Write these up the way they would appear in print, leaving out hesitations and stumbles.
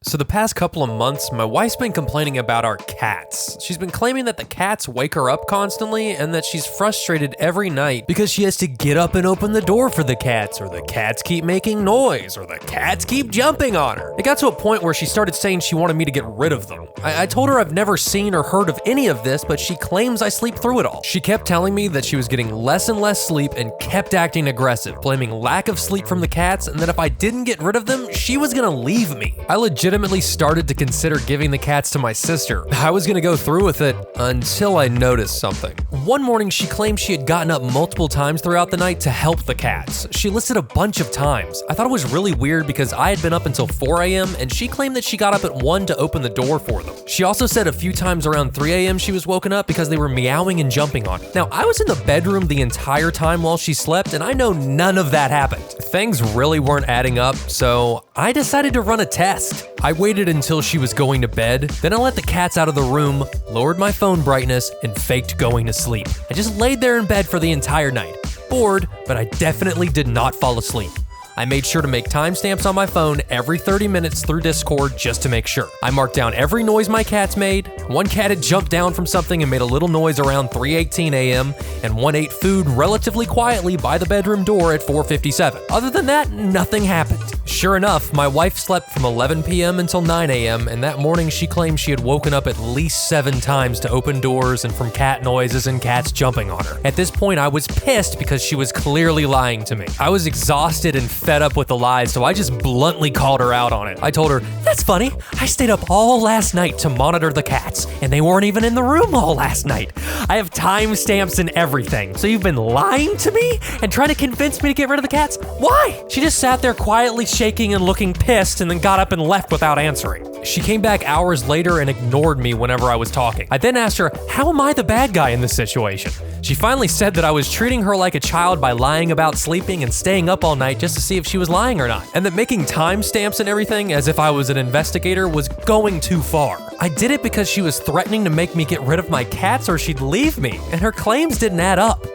So the past couple of months, my wife's been complaining about our cats. She's been claiming that the cats wake her up constantly and that she's frustrated every night because she has to get up and open the door for the cats, or the cats keep making noise, or the cats keep jumping on her. It got to a point where she started saying she wanted me to get rid of them. I told her I've never seen or heard of any of this, but she claims I sleep through it all. She kept telling me that she was getting less and less sleep and kept acting aggressive, blaming lack of sleep from the cats, and that if I didn't get rid of them, she was gonna leave me. I legitimately started to consider giving the cats to my sister. I was gonna go through with it until I noticed something. One morning, she claimed she had gotten up multiple times throughout the night to help the cats. She listed a bunch of times. I thought it was really weird because I had been up until 4 a.m. and she claimed that she got up at 1 to open the door for them. She also said a few times around 3 a.m. she was woken up because they were meowing and jumping on her. Now, I was in the bedroom the entire time while she slept, and I know none of that happened. Things really weren't adding up, so I decided to run a test. I waited until she was going to bed, then I let the cats out of the room, lowered my phone brightness, and faked going to sleep. I just laid there in bed for the entire night. Bored, but I definitely did not fall asleep. I made sure to make timestamps on my phone every 30 minutes through Discord just to make sure. I marked down every noise my cats made. One cat had jumped down from something and made a little noise around 3:18 a.m., and one ate food relatively quietly by the bedroom door at 4:57. Other than that, nothing happened. Sure enough, my wife slept from 11 p.m. until 9 a.m., and that morning she claimed she had woken up at least 7 times to open doors and from cat noises and cats jumping on her. At this point, I was pissed because she was clearly lying to me. I was exhausted and fed up with the lies, so I just bluntly called her out on it. I told her, "That's funny. I stayed up all last night to monitor the cats, and they weren't even in the room all last night. I have timestamps and everything. So you've been lying to me and trying to convince me to get rid of the cats? Why?" She just sat there quietly shaking and looking pissed and then got up and left without answering. She came back hours later and ignored me whenever I was talking. I then asked her, how am I the bad guy in this situation? She finally said that I was treating her like a child by lying about sleeping and staying up all night just to see if she was lying or not, and that making timestamps and everything as if I was an investigator was going too far. I did it because she was threatening to make me get rid of my cats or she'd leave me, and her claims didn't add up.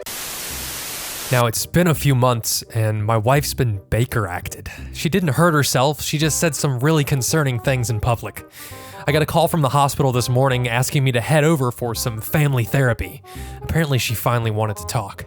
Now, it's been a few months, and my wife's been Baker acted. She didn't hurt herself, she just said some really concerning things in public. I got a call from the hospital this morning asking me to head over for some family therapy. Apparently, she finally wanted to talk.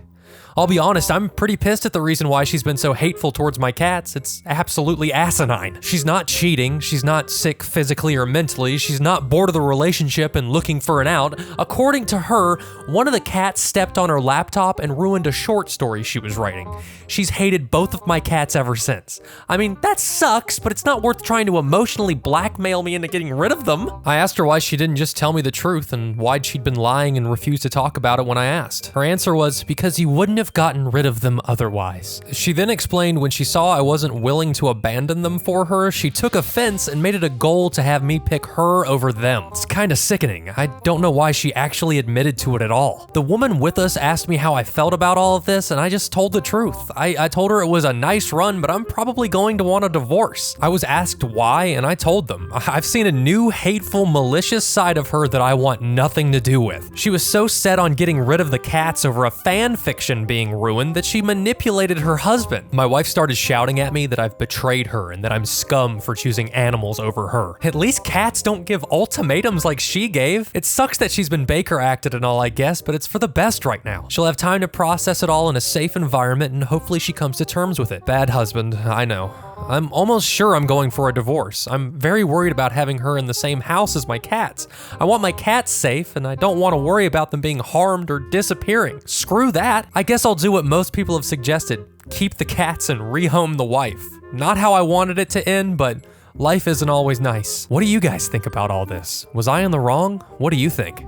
I'll be honest, I'm pretty pissed at the reason why she's been so hateful towards my cats. It's absolutely asinine. She's not cheating, she's not sick physically or mentally, she's not bored of the relationship and looking for an out. According to her, one of the cats stepped on her laptop and ruined a short story she was writing. She's hated both of my cats ever since. I mean, that sucks, but it's not worth trying to emotionally blackmail me into getting rid of them. I asked her why she didn't just tell me the truth and why she'd been lying and refused to talk about it when I asked. Her answer was, because you wouldn't have gotten rid of them otherwise. She then explained when she saw I wasn't willing to abandon them for her, she took offense and made it a goal to have me pick her over them. It's kind of sickening. I don't know why she actually admitted to it at all. The woman with us asked me how I felt about all of this, and I just told the truth. I told her it was a nice run, but I'm probably going to want a divorce. I was asked why, and I told them. I've seen a new, hateful, malicious side of her that I want nothing to do with. She was so set on getting rid of the cats over a fan fiction being ruined that she manipulated her husband. My wife started shouting at me that I've betrayed her and that I'm scum for choosing animals over her. At least cats don't give ultimatums like she gave. It sucks that she's been Baker acted and all, I guess, but it's for the best right now. She'll have time to process it all in a safe environment, and hopefully she comes to terms with it. Bad husband, I know. I'm almost sure I'm going for a divorce. I'm very worried about having her in the same house as my cats. I want my cats safe, and I don't want to worry about them being harmed or disappearing. Screw that. I guess I'll do what most people have suggested. Keep the cats and rehome the wife. Not how I wanted it to end, but life isn't always nice. What do you guys think about all this? Was I in the wrong? What do you think?